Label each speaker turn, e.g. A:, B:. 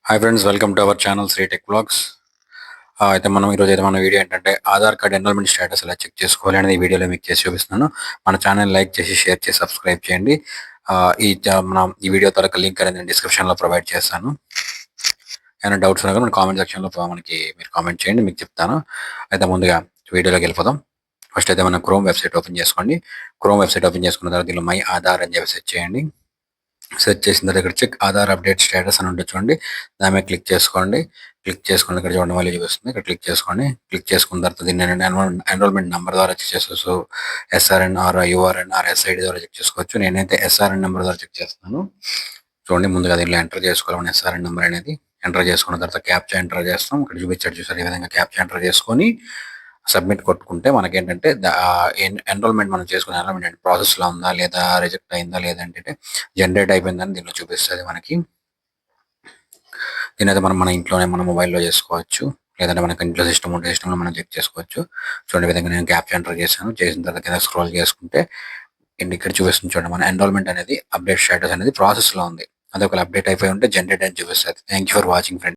A: Hi friends, welcome to our channel Sri tech blogs. అయితే మనం ఈరోజు అయితే మన వీడియో ఏంటంటే ఆధార్ కార్డ్ ఎన్రోల్మెంట్ స్టేటస్ ఎలా చెక్ చేసుకోవాలి అనేది ఈ వీడియోలో మీకు చేసి చూపిస్తున్నాను. మన ఛానల్ లైక్ చేసి షేర్ చేసి సబ్స్క్రైబ్ చేయండి. మన ఈ వీడియో తాలూకా లింక్ అనేది నేను డిస్క్రిప్షన్లో ప్రొవైడ్ చేస్తాను. ఏమైనా డౌట్స్ ఉన్నా మన కామెంట్ సెక్షన్లో మీరు కామెంట్ చేయండి, మీకు చెప్తాను. అయితే ముందుగా వీడియోలోకి వెళ్ళిపోదాం. ఫస్ట్ అయితే మనం క్రోమ్ వెబ్సైట్ ఓపెన్ చేసుకోండి. క్రోమ్ వెబ్సైట్ ఓపెన్ చేసుకున్న తర్వాత దీనిలో మై ఆధార్ అని చెప్పి సెర్చ్ చేయండి. సెర్చ్ చేసిన తర్వాత ఇక్కడ చెక్ ఆధార్ అప్డేట్ స్టేటస్ అని ఉంటుంది చూడండి, దాని మీద క్లిక్ చేసుకోండి. క్లిక్ చేసుకుని ఇక్కడ చూడండి మళ్ళీ చూపిస్తుంది, ఇక్కడ క్లిక్ చేసుకోండి. క్లిక్ చేసుకున్న తర్వాత దీన్ని ఎన్రోల్మెంట్ నెంబర్ ద్వారా చెక్ చేసుకోవచ్చు. SRN or URN or SID ద్వారా చెక్ చేసుకోవచ్చు. నేనైతే ఎస్ఆర్ఎన్ నెంబర్ ద్వారా చెక్ చేస్తున్నాను. చూడండి, ముందుగా దీనిలో ఎంటర్ చేసుకోవాలి ఎస్ఆర్ఎన్ నెంబర్ అనేది. ఎంటర్ చేసుకున్న తర్వాత క్యాప్చా ఎంటర్ చేస్తాం. ఇక్కడ చూపించాడు చూసారు, ఈ విధంగా క్యాప్చా ఎంటర్ చేసుకొని సబ్మిట్ కొట్టుకుంటే మనకేంటంటే ఎన్రోల్మెంట్ మనం చేసుకునే ఎన్రోల్మెంట్ ప్రాసెస్లో ఉందా లేదా, రిజెక్ట్ అయిందా లేదంటే జనరేట్ అయిపోయిందని దీనిలో చూపిస్తుంది మనకి. దీనైతే మనం మన ఇంట్లోనే మన మొబైల్లో చేసుకోవచ్చు, లేదంటే మనకి ఇంట్లో సిస్టమ్ ఉంటే సిస్టంలో మనం చెక్ చేసుకోవచ్చు. చూడండి, విధంగా నేను క్యాప్చా ఎంటర్ చేశాను. చేసిన తర్వాత కింద స్క్రోల్ చేసుకుంటే ఇక్కడ చూపిస్తుంది చూడండి, మన ఎన్రోల్మెంట్ అనేది అప్డేట్ స్టేటస్ అనేది ప్రాసెస్లో ఉంది. అది ఒకవేళ అప్డేట్ అయిపోయి ఉంటే జనరేట్ అని చూపిస్తుంది. Thank you for watching friends.